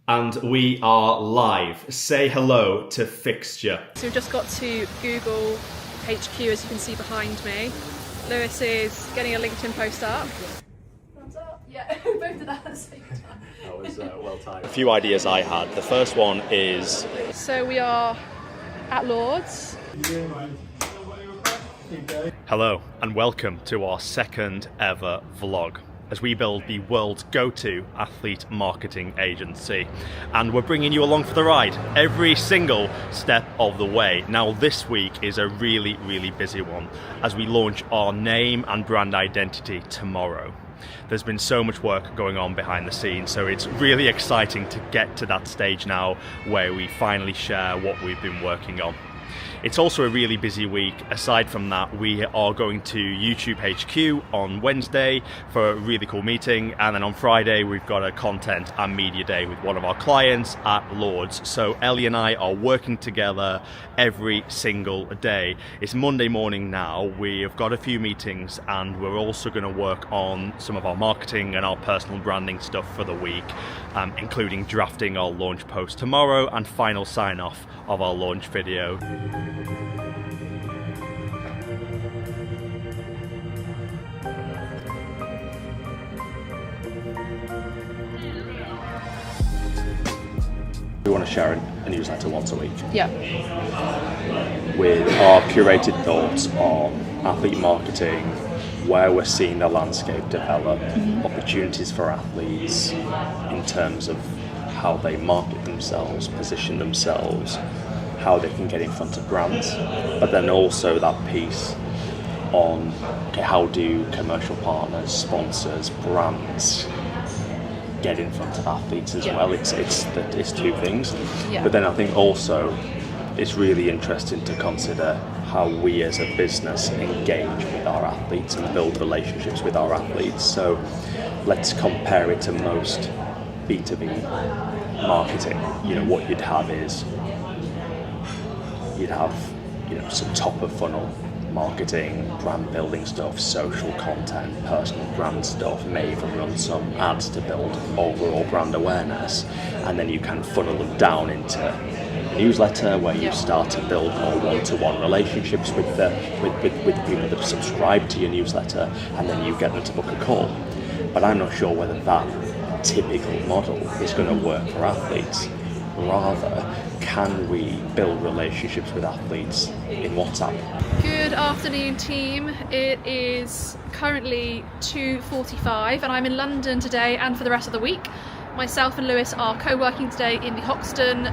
And we are live. Say hello to FIXTURE. So we've just got to Google HQ, as you can see behind me. Lewis is getting a LinkedIn post up. Thumbs up. Yeah, both did that at the same time. That was well timed. A few ideas I had. The first one is... So we are at Lord's. Hello and welcome to our second ever vlog, as we build the world's go-to athlete marketing agency. And we're bringing you along for the ride every single step of the way. Now this week is a really busy one as we launch our name and brand identity tomorrow. There's been so much work going on behind the scenes, so it's really exciting to get to that stage now where we finally share what we've been working on. It's also a really busy week. Aside from that, we are going to YouTube HQ on Wednesday for a really cool meeting, and then on Friday we've got a content and media day with one of our clients at Lord's. So Ellie and I are working together every single day. It's Monday morning now. We have got a few meetings, and we're also going to work on some of our marketing and our personal branding stuff for the week, including drafting our launch post tomorrow and final sign off of our launch video. We want to share a newsletter once a week. Yeah. With our curated thoughts on athlete marketing, where we're seeing the landscape develop, opportunities for athletes in terms of how they market themselves, position themselves, how they can get in front of brands, but then also that piece on how do commercial partners, sponsors, brands get in front of athletes as well. It's two things. Yeah. But then I think also it's really interesting to consider how we as a business engage with our athletes and build relationships with our athletes. So let's compare it to most B2B marketing. What you'd have is some top of funnel marketing, brand building stuff, social content, personal brand stuff, may even run some ads to build overall brand awareness, and then you can funnel them down into a newsletter where you start to build more one-to-one relationships with people that subscribe to your newsletter, and then you get them to book a call. But I'm not sure whether that typical model is going to work for athletes. Rather, can we build relationships with athletes in WhatsApp? Good afternoon, team. It is currently 2:45 and I'm in London today and for the rest of the week. Myself and Lewis are co-working today in the Hoxton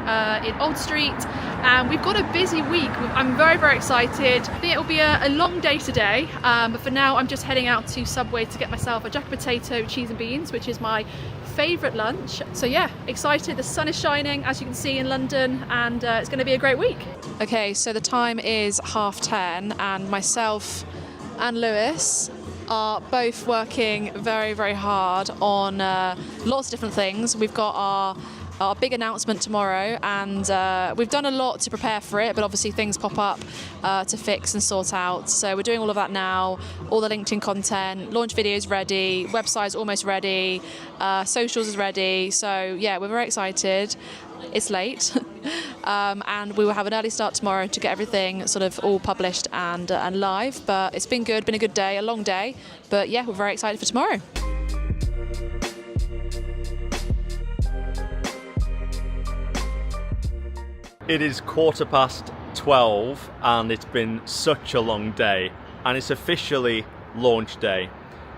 in Old Street, and we've got a busy week. I'm very excited. I think it will be a long day today, but for now I'm just heading out to Subway to get myself a jack potato, cheese and beans, which is my favourite lunch. So yeah, excited. The sun is shining, as you can see, in London, and it's going to be a great week. Okay, so the time is 10:30 and myself and Lewis are both working very hard on lots of different things. We've got our big announcement tomorrow, and we've done a lot to prepare for it, but obviously things pop up to fix and sort out. So we're doing all of that now. All the LinkedIn content, launch videos ready, website's almost ready, socials is ready. So yeah, we're very excited. It's late, and we will have an early start tomorrow to get everything sort of all published and live. But it's been good, been a good day, a long day. But yeah, we're very excited for tomorrow. It is 12:15 and it's been such a long day, and it's officially launch day.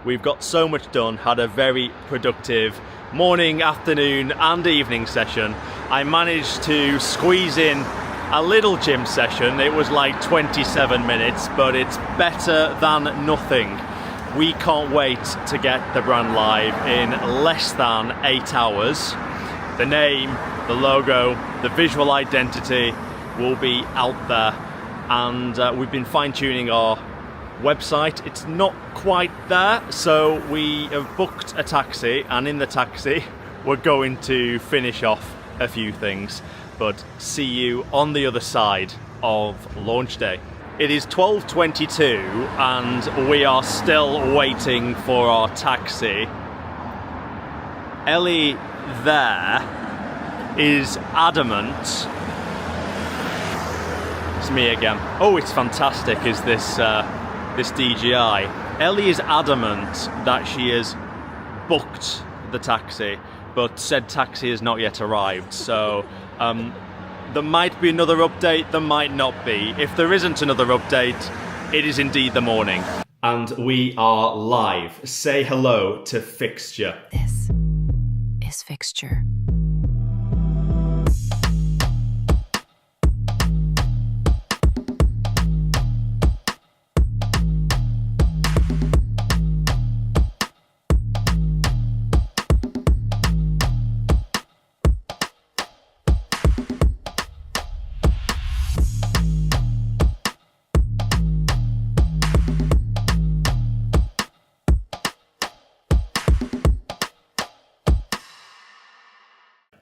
We've got so much done, had a very productive morning, afternoon and evening session. I managed to squeeze in a little gym session. It was like 27 minutes, but it's better than nothing. We can't wait to get the brand live in less than 8 hours. The name, the logo, the visual identity will be out there, and we've been fine-tuning our website. It's not quite there, so we have booked a taxi, and in the taxi we're going to finish off a few things, but see you on the other side of launch day. It is 12:22 and we are still waiting for our taxi. Ellie there is adamant. It's me again. Oh, it's fantastic, is this this DJI. Ellie is adamant that she has booked the taxi, but said taxi has not yet arrived. So there might be another update, there might not be. If there isn't another update, it is indeed the morning. And we are live. Say hello to Fixture. This is Fixture.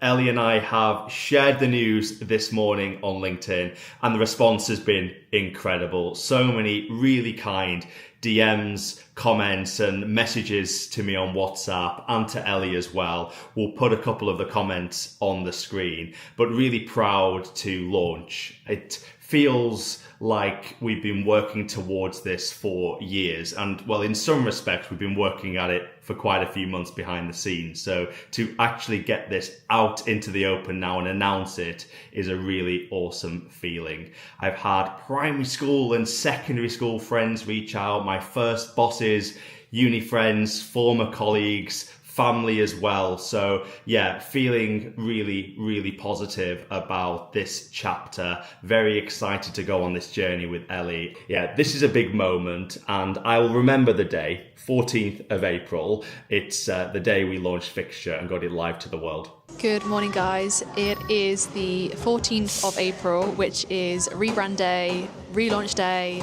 Ellie and I have shared the news this morning on LinkedIn, and the response has been incredible. So many really kind DMs, comments and messages to me on WhatsApp and to Ellie as well. We'll put a couple of the comments on the screen, but really proud to launch. It feels like we've been working towards this for years, and well, in some respects we've been working at it for quite a few months behind the scenes. So to actually get this out into the open now and announce it is a really awesome feeling. I've had primary school and secondary school friends reach out, my first bosses, uni friends, former colleagues, family as well. So yeah, feeling really, really positive about this chapter. Very excited to go on this journey with Ellie. Yeah, this is a big moment, and I will remember the day, 14th of April. It's the day we launched Fixture and got it live to the world. Good morning, guys. It is the 14th of April, which is rebrand day, relaunch day.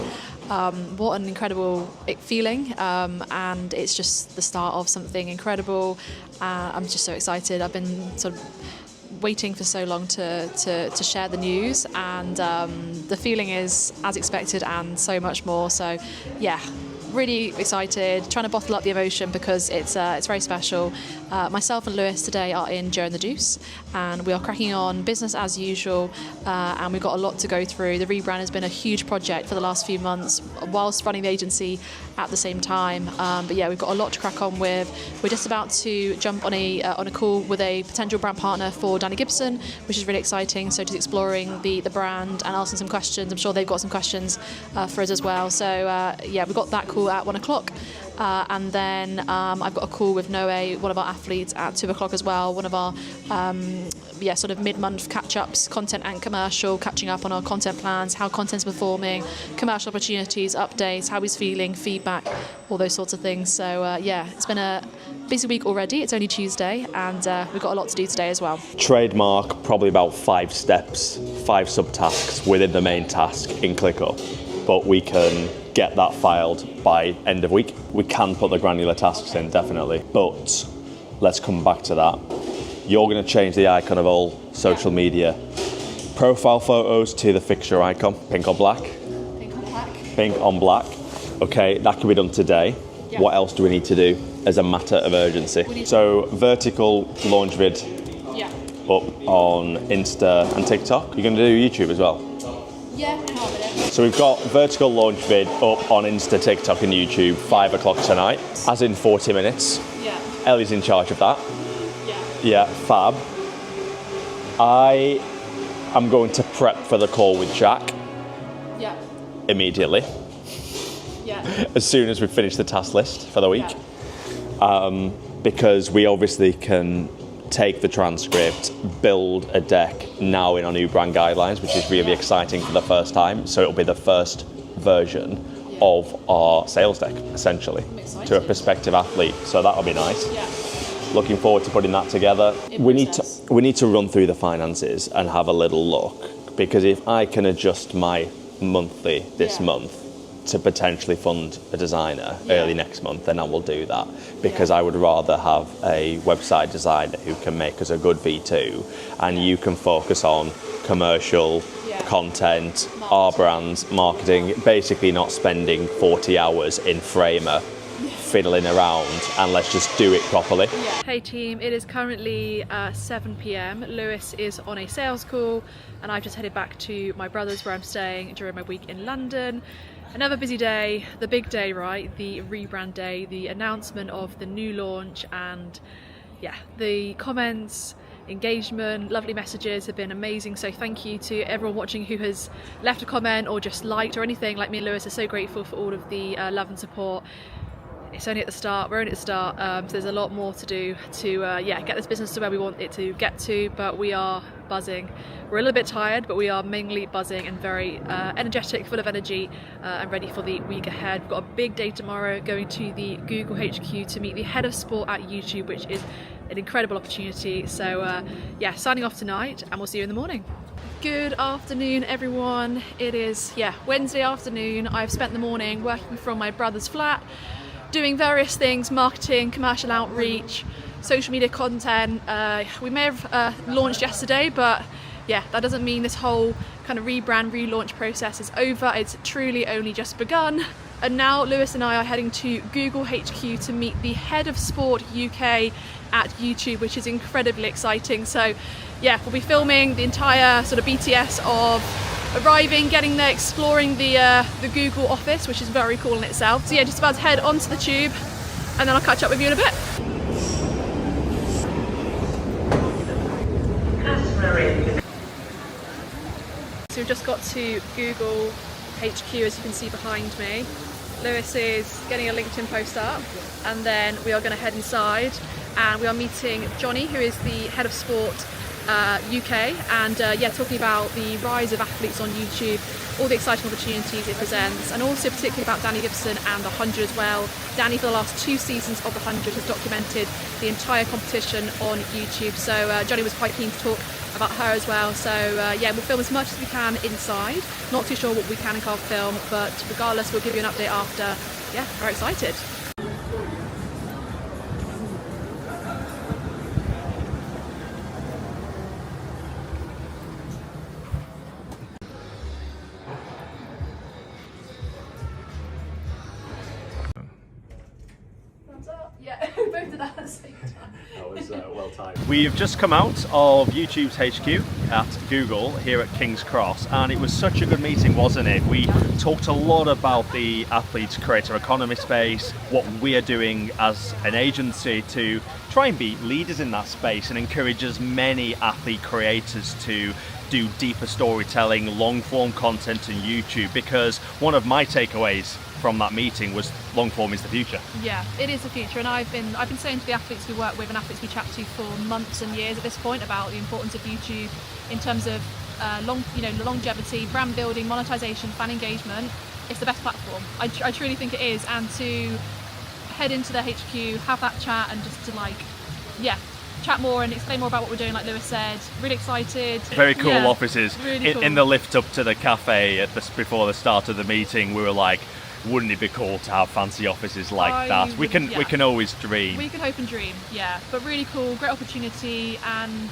What an incredible feeling, and it's just the start of something incredible. I'm just so excited. I've been sort of waiting for so long to share the news, and the feeling is as expected and so much more. So yeah, really excited, trying to bottle up the emotion because it's very special. Myself and Lewis today are in Joe and the Juice, and we are cracking on business as usual, and we've got a lot to go through. The rebrand has been a huge project for the last few months whilst running the agency at the same time, but yeah, we've got a lot to crack on with. We're just about to jump on a call with a potential brand partner for Danny Gibson, which is really exciting. So just exploring the brand and asking some questions. I'm sure they've got some questions for us as well. So yeah, we've got that call at 1 o'clock. And then I've got a call with Noe, one of our athletes, at 2 o'clock as well. One of our sort of mid-month catch-ups, content and commercial, catching up on our content plans, how content's performing, commercial opportunities, updates, how he's feeling, feedback, all those sorts of things. So yeah, it's been a busy week already. It's only Tuesday, and we've got a lot to do today as well. Trademark probably about 5 steps, 5 subtasks within the main task in ClickUp, but we can get that filed by end of week. We can put the granular tasks in, definitely, but let's come back to that. You're going to change the icon of all social media. Profile photos to the Fixture icon, pink on black? Pink on black. Pink on black. Okay, that can be done today. Yeah. What else do we need to do as a matter of urgency? So vertical launch vid up on Insta and TikTok. You're going to do YouTube as well? Yeah, in half a minute. So we've got vertical launch vid up on Insta, TikTok and YouTube, 5 o'clock tonight, as in 40 minutes. Yeah. Ellie's in charge of that. Yeah. Yeah, fab. I am going to prep for the call with Jack. Yeah. Immediately. Yeah. As soon as we finish the task list for the week. Yeah. Because we obviously can take the transcript, build a deck now in our new brand guidelines, which is really exciting for the first time. So it'll be the first version of our sales deck, essentially, to a prospective athlete. So that'll be nice. Yeah. Looking forward to putting that together. We need to run through the finances and have a little look, because if I can adjust my monthly this month to potentially fund a designer early next month, then I will do that, because I would rather have a website designer who can make us a good V2, and you can focus on commercial content, our brands, marketing, basically not spending 40 hours in Framer fiddling around and let's just do it properly. Hey team, it is currently 7 p.m. Lewis is on a sales call and I've just headed back to my brother's where I'm staying during my week in London. Another busy day, the big day, right? The rebrand day, the announcement of the new launch, and yeah, the comments, engagement, lovely messages have been amazing. So thank you to everyone watching who has left a comment or just liked or anything. Like me and Lewis are so grateful for all of the love and support. It's only at the start, we're only at the start, so there's a lot more to do to get this business to where we want it to get to, but we are buzzing. We're a little bit tired, but we are mainly buzzing and very energetic, full of energy, and ready for the week ahead. We've got a big day tomorrow, going to the Google HQ to meet the head of sport at YouTube, which is an incredible opportunity. So signing off tonight, and we'll see you in the morning. Good afternoon everyone. It is Wednesday afternoon. I've spent the morning working from my brother's flat, doing various things, marketing, commercial outreach, social media content. We may have launched yesterday, but yeah, that doesn't mean this whole kind of rebrand, relaunch process is over. It's truly only just begun. And now Lewis and I are heading to Google HQ to meet the head of sport UK at YouTube, which is incredibly exciting. So yeah, we'll be filming the entire sort of BTS of arriving, getting there, exploring the Google office, which is very cool in itself. So yeah, just about to head onto the tube and then I'll catch up with you in a bit. So we've just got to Google HQ, as you can see behind me. Lewis is getting a LinkedIn post up and then we are going to head inside and we are meeting Johnny, who is the head of sport UK, and talking about the rise of athletes on YouTube, all the exciting opportunities it presents, and also particularly about Danny Gibson and the 100 as well. Danny, for the last 2 seasons of the 100, has documented the entire competition on YouTube, so Johnny was quite keen to talk about her as well. So we'll film as much as we can inside. Not too sure what we can and can't film, but regardless, we'll give you an update after. Yeah, very excited. Both did that at the same time. That was well timed. We've just come out of YouTube's HQ at Google here at King's Cross, and it was such a good meeting, wasn't it? We talked a lot about the athletes creator economy space, what we're doing as an agency to try and be leaders in that space and encourage as many athlete creators to do deeper storytelling, long form content on YouTube, because one of my takeaways from that meeting was long form is the future. Yeah, it is the future, and I've been saying to the athletes we work with and athletes we chat to for months and years at this point about the importance of YouTube in terms of longevity, brand building, monetization, fan engagement. It's the best platform. I truly think it is, and to head into the HQ, have that chat, and just to chat more and explain more about what we're doing, like Lewis said. Really excited. Very cool offices. Really cool. In the lift up to the cafe before the start of the meeting, we were like, wouldn't it be cool to have fancy offices like that? We can always dream. We can hope and dream, yeah. But really cool, great opportunity, and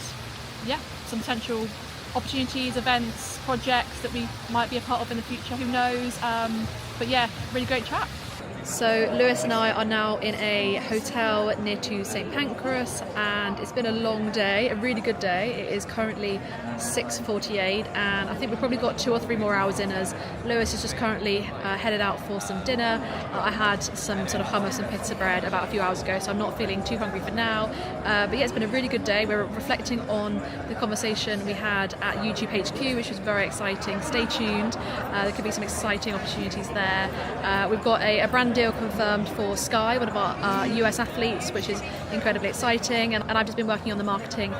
some potential opportunities, events, projects that we might be a part of in the future, who knows. But yeah, really great chat. So Lewis and I are now in a hotel near to St Pancras, and it's been a long day, a really good day. It is currently 6:48, and I think we've probably got 2 or 3 more hours in us. Lewis is just currently headed out for some dinner. I had some sort of hummus and pizza bread about a few hours ago, so I'm not feeling too hungry for now. But yeah, it's been a really good day. We're reflecting on the conversation we had at YouTube HQ, which was very exciting. Stay tuned. There could be some exciting opportunities there. We've got a brand deal confirmed for Sky, one of our US athletes, which is incredibly exciting, and I've just been working on the marketing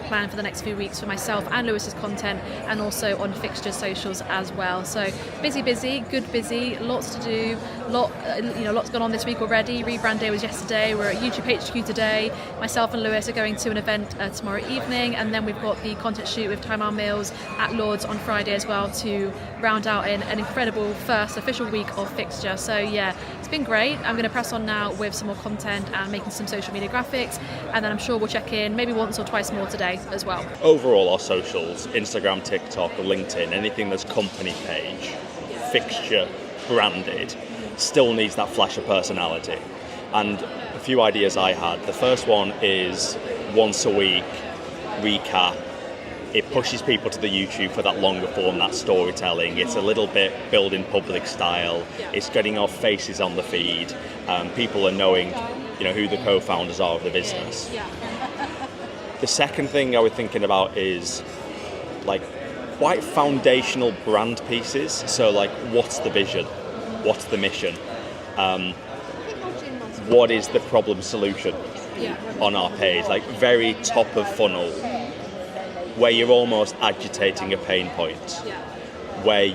plan for the next few weeks for myself and Lewis's content, and also on FIXTURE socials as well. So busy, good busy, lots to do, lots gone on this week already. Rebrand day was yesterday. We're at YouTube HQ today. Myself and Lewis are going to an event tomorrow evening, and then we've got the content shoot with Tymal Mills at Lord's on Friday as well to round out an incredible first official week of FIXTURE. So yeah, it's been great. I'm going to press on now with some more content and making some social media graphics, and then I'm sure we'll check in maybe once or twice more today as well. Overall, our socials, Instagram, TikTok, LinkedIn, anything that's company page, FIXTURE branded, still needs that flash of personality. And a few ideas I had. The first one is once a week recap. It pushes people to the YouTube for that longer form, that storytelling. It's a little bit building public style. It's getting our faces on the feed. People are knowing, who the co-founders are of the business. The second thing I was thinking about is quite foundational brand pieces. So what's the vision? What's the mission? What is the problem solution on our page? Very top of funnel, where you're almost agitating a pain point, where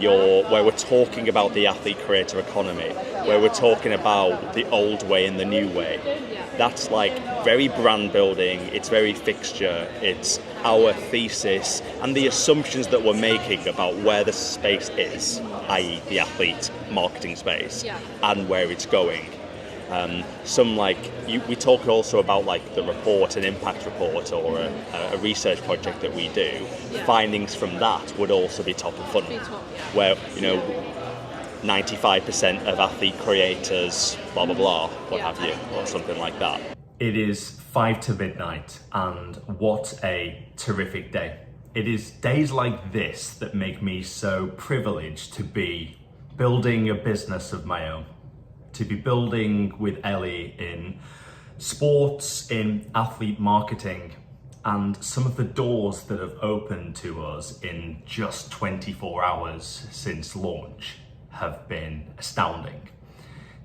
we're talking about the athlete creator economy, where we're talking about the old way and the new way. That's very brand building, it's very fixture, it's our thesis and the assumptions that we're making about where the space is, i.e. the athlete marketing space, and where it's going. We talk also about the report, an impact report, or a research project that we do. Findings from that would also be top of funnel, where 95% of athlete creators, blah blah blah, what have you, or something like that. It is 5 to midnight, and what a terrific day. It is days like this that make me so privileged to be building a business of my own, to be building with Ellie in sports, in athlete marketing, and some of the doors that have opened to us in just 24 hours since launch have been astounding.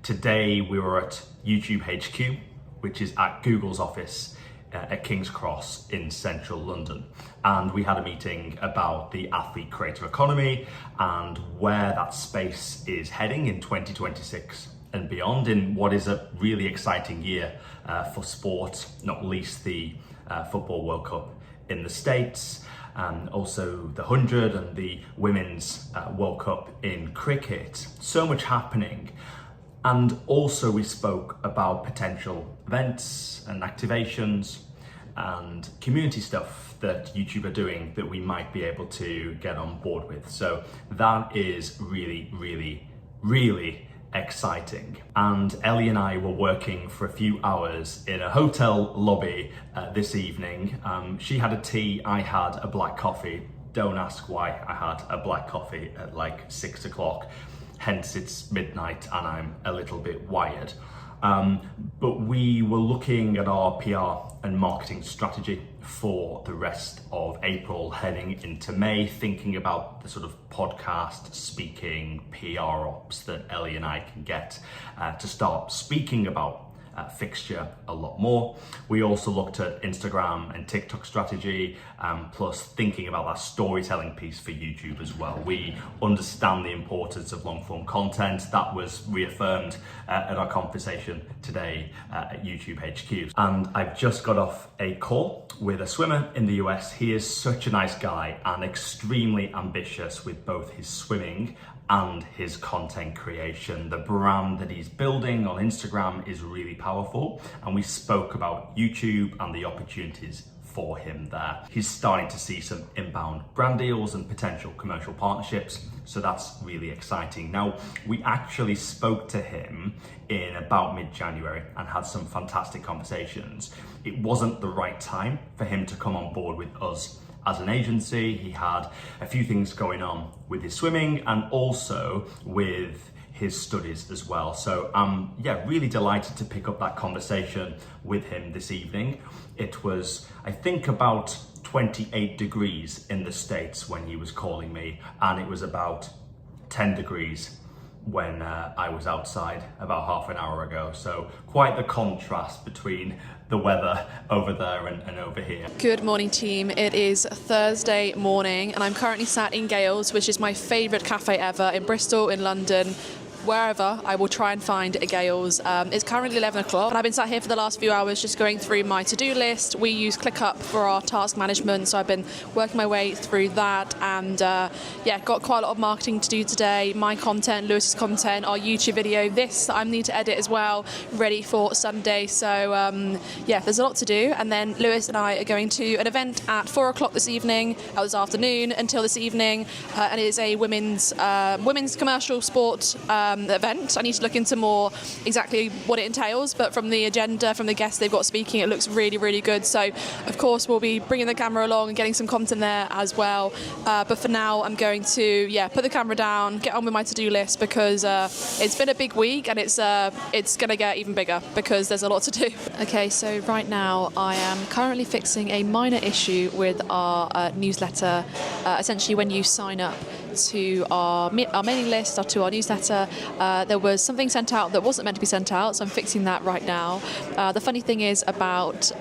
Today we were at YouTube HQ, which is at Google's office at King's Cross in central London. And we had a meeting about the athlete creator economy and where that space is heading in 2026 and beyond, in what is a really exciting year for sport, not least the Football World Cup in the States, and also the 100 and the Women's World Cup in cricket. So much happening. And also we spoke about potential events and activations and community stuff that YouTube are doing that we might be able to get on board with. So that is really, really, really exciting. And Ellie and I were working for a few hours in a hotel lobby this evening. She had a tea, I had a black coffee. Don't ask why I had a black coffee at 6 o'clock. Hence it's midnight and I'm a little bit wired. But we were looking at our PR and marketing strategy for the rest of April, heading into May, thinking about the sort of podcast, speaking, PR ops that Ellie and I can get to start speaking about Fixture a lot more. We also looked at Instagram and TikTok strategy, plus thinking about that storytelling piece for YouTube as well. We understand the importance of long form content. That was reaffirmed at our conversation today at YouTube HQ. And I've just got off a call with a swimmer in the US. He is such a nice guy and extremely ambitious with both his swimming and his content creation. The brand that he's building on Instagram is really powerful, and we spoke about YouTube and the opportunities for him there. He's starting to see some inbound brand deals and potential commercial partnerships, so that's really exciting. Now, we actually spoke to him in about mid-January and had some fantastic conversations. It wasn't the right time for him to come on board with us as an agency. He had a few things going on with his swimming and also with his studies as well. So I'm really delighted to pick up that conversation with him this evening. It was, I think, about 28 degrees in the States when he was calling me, and it was about 10 degrees when I was outside about half an hour ago. So quite the contrast between the weather over there and over here. Good morning, team. It is Thursday morning and I'm currently sat in Gales, which is my favourite cafe ever, in Bristol, in London. Wherever, I will try and find a Gales. It's currently 11 o'clock, and I've been sat here for the last few hours just going through my to-do list. We use ClickUp for our task management, so I've been working my way through that, and got quite a lot of marketing to do today. My content, Lewis's content, our YouTube video, this I need to edit as well, ready for Sunday. So there's a lot to do, and then Lewis and I are going to an event at 4 o'clock this afternoon until this evening, and it is a women's commercial sport event. I need to look into more exactly what it entails, but from the agenda, from the guests they've got speaking, it looks really, really good. So, of course, we'll be bringing the camera along and getting some content there as well. But for now, I'm going to, put the camera down, get on with my to-do list, because it's been a big week, and it's going to get even bigger because there's a lot to do. Okay, so right now I am currently fixing a minor issue with our newsletter. Essentially, when you sign up to our mailing list or to our newsletter, there was something sent out that wasn't meant to be sent out, so I'm fixing that right now. The funny thing is about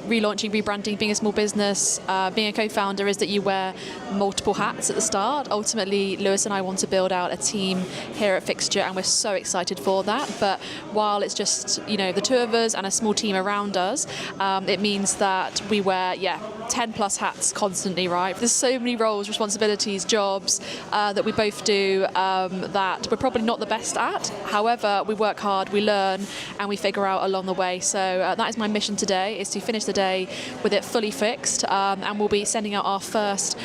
relaunching, rebranding, being a small business, being a co-founder, is that you wear multiple hats at the start. Ultimately, Lewis and I want to build out a team here at FIXTURE, and we're so excited for that. But while it's just the two of us and a small team around us, it means that we wear 10 plus hats constantly, right? There's so many roles, responsibilities, jobs that we both do that we're probably not the best at. However, we work hard, we learn, and we figure out along the way. So that is my mission today, is to finish the day with it fully fixed, and we'll be sending out our first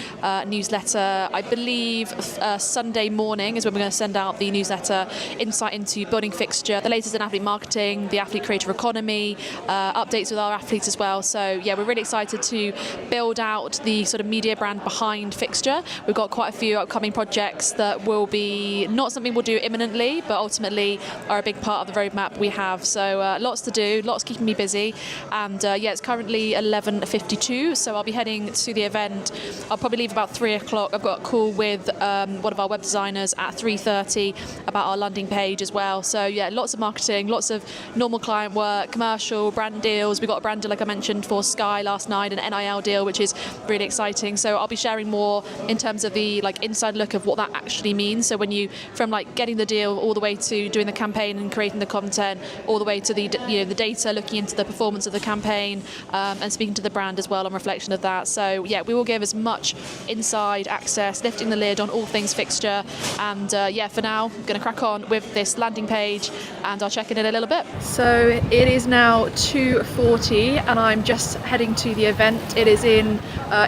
newsletter, I believe Sunday morning is when we're going to send out the newsletter, insight into building FIXTURE, the latest in athlete marketing, the athlete creator economy, updates with our athletes as well. So we're really excited to build out the sort of media brand behind FIXTURE. We've got quite a few upcoming projects that will be not something we'll do imminently, but ultimately are a big part of the roadmap we have. So lots to do, lots keeping me busy, and it's currently 11:52, so I'll be heading to the event. I'll probably leave about 3 o'clock. I've got a call with one of our web designers at 3:30 about our landing page as well. So lots of marketing, lots of normal client work, commercial, brand deals. We got a brand deal, like I mentioned, for Sky last night, an NIL deal, which is really exciting. So I'll be sharing more in terms of the inside look of what that actually means. So when you, from getting the deal all the way to doing the campaign and creating the content, all the way to the the data, looking into the performance of the campaign, and speaking to the brand as well on reflection of that. So we will give as much inside access, lifting the lid on all things FIXTURE. And for now, I'm going to crack on with this landing page, and I'll check in a little bit. So it is now 2:40, and I'm just heading to the event. It is in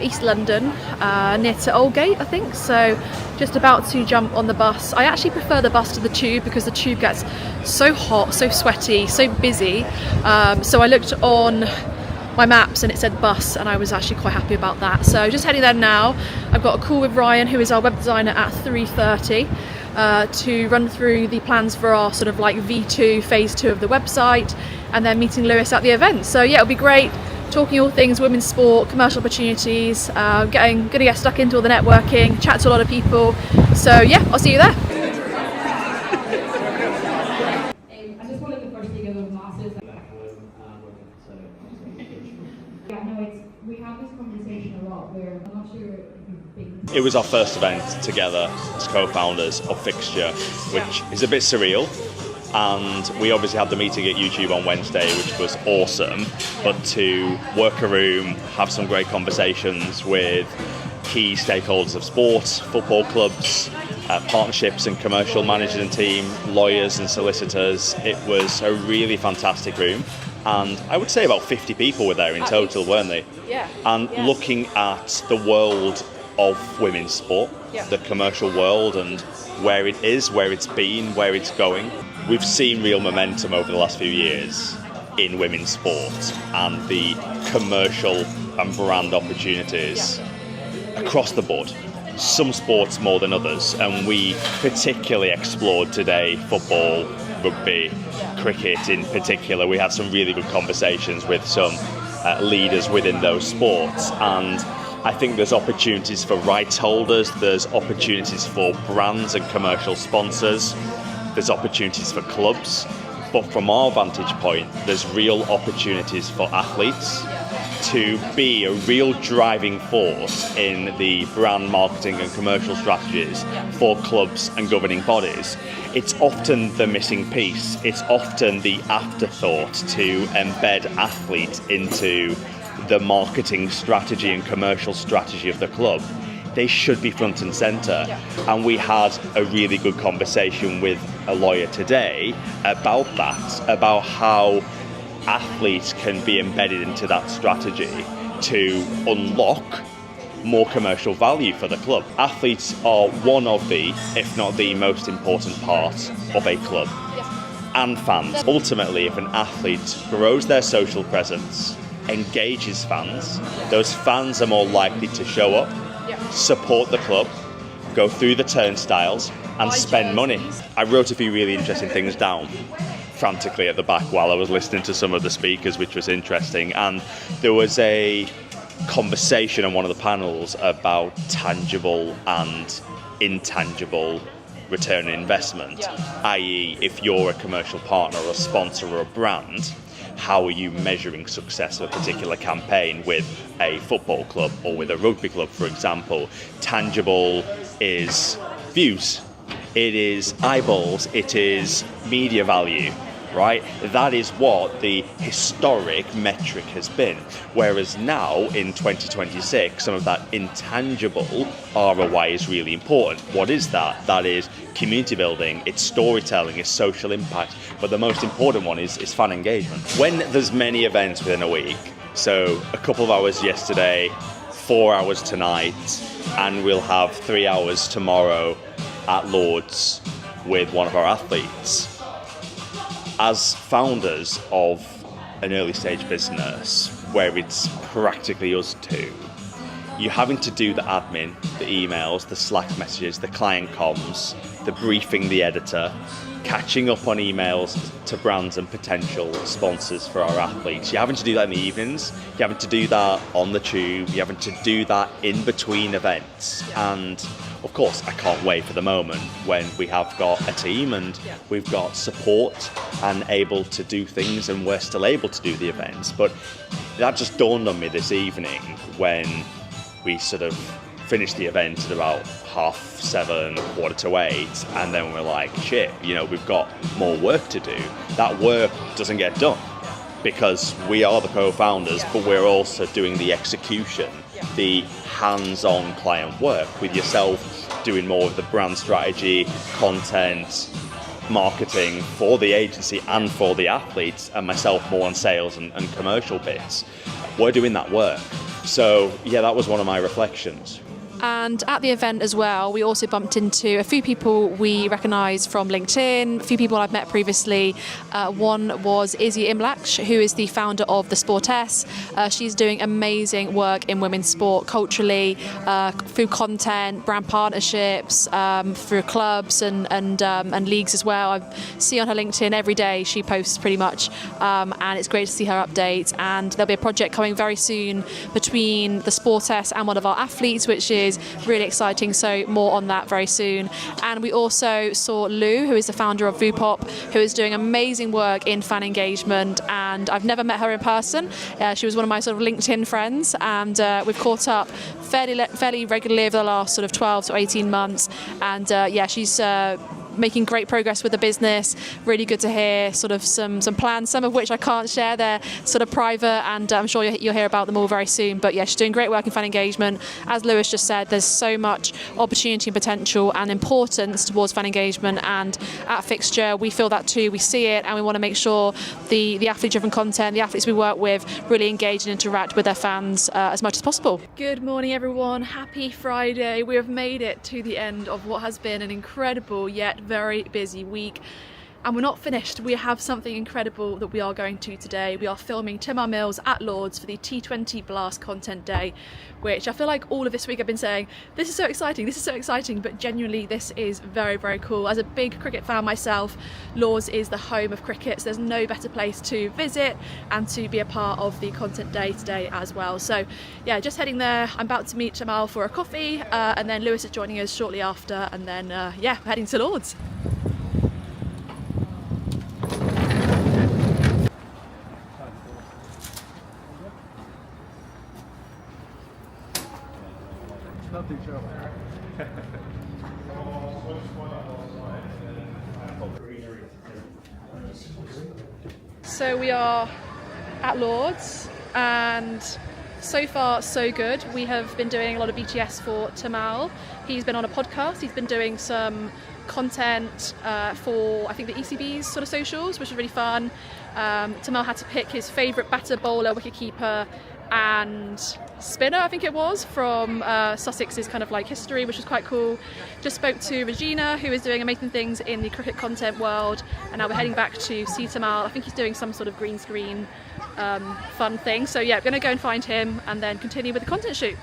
East London, near to Aldgate, I think. So just about to jump on the bus. I actually prefer the bus to the tube because the tube gets so hot, so sweaty, so busy. So I looked on my maps and it said bus, and I was actually quite happy about that. So just heading there now. I've got a call with Ryan, who is our web designer, at 3:30 to run through the plans for our sort of V2 phase 2 of the website, and then meeting Lewis at the event. So it'll be great, talking all things women's sport, commercial opportunities, gonna get stuck into all the networking, chat to a lot of people. So I'll see you there. It was our first event together as co-founders of FIXTURE, which is a bit surreal. And we obviously had the meeting at YouTube on Wednesday, which was awesome. But to work a room, have some great conversations with key stakeholders of sports, football clubs, partnerships and commercial management team, lawyers and solicitors. It was a really fantastic room. And I would say about 50 people were there in total, weren't they? Yeah. And looking at the world of women's sport, the commercial world, and where it is, where it's been, where it's going. We've seen real momentum over the last few years in women's sport and the commercial and brand opportunities across the board. Some sports more than others, and we particularly explored today football, rugby, cricket in particular. We had some really good conversations with some leaders within those sports, and I think there's opportunities for rights holders, there's opportunities for brands and commercial sponsors, there's opportunities for clubs, but from our vantage point, there's real opportunities for athletes to be a real driving force in the brand marketing and commercial strategies for clubs and governing bodies. It's often the missing piece, it's often the afterthought to embed athletes into the marketing strategy and commercial strategy of the club. They should be front and centre. And we had a really good conversation with a lawyer today about that, about how athletes can be embedded into that strategy to unlock more commercial value for the club. Athletes are one of the, if not the most important part of a club. And fans. Ultimately, if an athlete grows their social presence, engages fans, those fans are more likely to show up, support the club, go through the turnstiles and spend money. I wrote a few really interesting things down frantically at the back while I was listening to some of the speakers, which was interesting. And there was a conversation on one of the panels about tangible and intangible return on investment, i.e. if you're a commercial partner or a sponsor or a brand, how are you measuring success of a particular campaign with a football club or with a rugby club, for example? Tangible is views, it is eyeballs, it is media value, right? That is what the historic metric has been. Whereas now, in 2026, some of that intangible ROI is really important. What is that? That is community building, it's storytelling, it's social impact, but the most important one is fan engagement. When there's many events within a week, so a couple of hours yesterday, 4 hours tonight, and we'll have 3 hours tomorrow at Lord's with one of our athletes. As founders of an early stage business where it's practically us two, you're having to do the admin, the emails, the Slack messages, the client comms, the briefing the editor, catching up on emails to brands and potential sponsors for our athletes. You're having to do that in the evenings, you're having to do that on the tube, you're having to do that in between events. And of course, I can't wait for the moment when we have got a team and we've got support and able to do things and we're still able to do the events. But that just dawned on me this evening when we sort of finished the event at about 7:30, 7:45, and then we're like, shit, we've got more work to do. That work doesn't get done because we are the co-founders, but we're also doing the execution, the hands-on client work, with yourself doing more of the brand strategy, content, marketing for the agency and for the athletes, and myself more on sales and commercial bits. We're doing that work. So yeah, that was one of my reflections. And at the event as well, we also bumped into a few people we recognise from LinkedIn, a few people I've met previously. One was Izzy Imlach, who is the founder of The Sportess. She's doing amazing work in women's sport culturally, through content, brand partnerships, through clubs and leagues as well. I see on her LinkedIn every day she posts pretty much, and it's great to see her updates. And there'll be a project coming very soon between The Sportess and one of our athletes, which is really exciting, so more on that very soon. And we also saw Lou, who is the founder of Vupop, who is doing amazing work in fan engagement, and I've never met her in person. She was one of my sort of LinkedIn friends, and we've caught up fairly regularly over the last sort of 12 to 18 months, and she's making great progress with the business. Really good to hear sort of some plans, some of which I can't share. They're sort of private, and I'm sure you'll hear about them all very soon. But yeah, she's doing great work in fan engagement. As Lewis just said, there's so much opportunity and potential and importance towards fan engagement, and at FIXTURE we feel that too. We see it, and we want to make sure the athlete-driven content, the athletes we work with, really engage and interact with their fans as much as possible. Good morning, everyone. Happy Friday. We have made it to the end of what has been an incredible yet very busy week, and we're not finished. We have something incredible that we are going to today. We are filming Tymal Mills at Lord's for the T20 Blast Content Day, which I feel like all of this week I've been saying, this is so exciting, but genuinely this is very, very cool. As a big cricket fan myself, Lord's is the home of cricket, so there's no better place to visit and to be a part of the content day today as well. So yeah, just heading there. I'm about to meet Tymal for a coffee, and then Lewis is joining us shortly after, and then we're heading to Lord's. So we are at Lord's, and so far so good. We have been doing a lot of BTS for Tymal. He's been on a podcast, he's been doing some content for I think the ECB's sort of socials, which was really fun. Tymal had to pick his favourite batter, bowler, wicketkeeper and Spinner, I think it was, from Sussex's kind of like history, which was quite cool. Just spoke to Regina, who is doing amazing things in the cricket content world, and now we're heading back to see Tymal. I think he's doing some sort of green screen fun thing. So yeah, we're going to go and find him and then continue with the content shoot.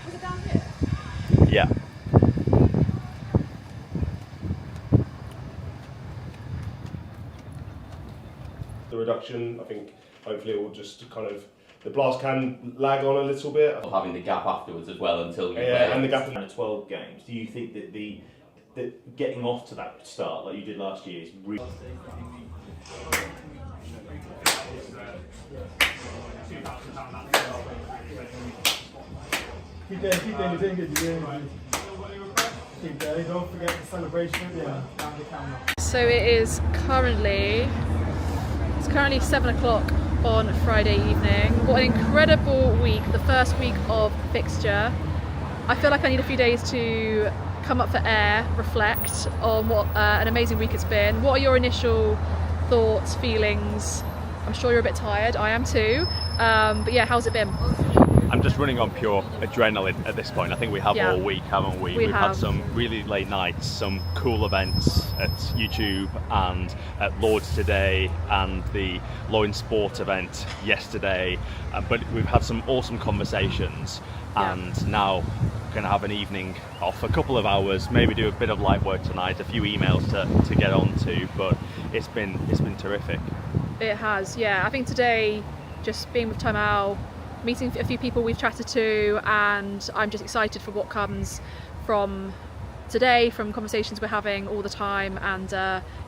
Was it down here? Yeah. The reduction, I think hopefully it will just kind of, the blast can lag on a little bit. Having the gap afterwards as well until you Yeah, and the gap Out of 12 games, do you think that the getting off to that start like you did last year is really... Keep going, you're doing good, Keep going, don't forget the celebration at the end, down the camera. So it's currently 7 o'clock on Friday evening. What an incredible week, the first week of Fixture. I feel like I need a few days to come up for air, reflect on what an amazing week it's been. What are your initial thoughts, feelings? I'm sure you're a bit tired, I am too. But yeah, how's it been? I'm just running on pure adrenaline at this point. I think we have all week, haven't we? We've had some really late nights, some cool events at YouTube and at Lord's today, and the Law in Sport event yesterday. But we've had some awesome conversations, and now we're going to have an evening off, a couple of hours, maybe do a bit of light work tonight, a few emails to get on to. But it's been terrific. It has, yeah. I think today, just being with Tymal, meeting a few people we've chatted to, and I'm just excited for what comes from today, from conversations we're having all the time. And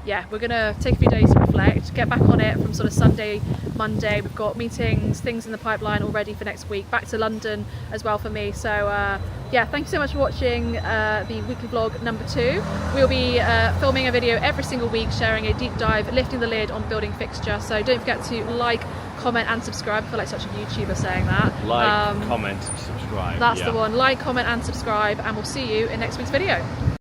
yeah, we're gonna take a few days to reflect, get back on it from sort of Sunday, Monday. We've got meetings, things in the pipeline already for next week, back to London as well for me. So yeah, thank you so much for watching the weekly vlog number 2. We'll be filming a video every single week, sharing a deep dive, lifting the lid on building Fixture. So don't forget to like, comment and subscribe. I feel like such a YouTuber saying that. Like, comment, subscribe. That's the one. Like, comment and subscribe, and we'll see you in next week's video.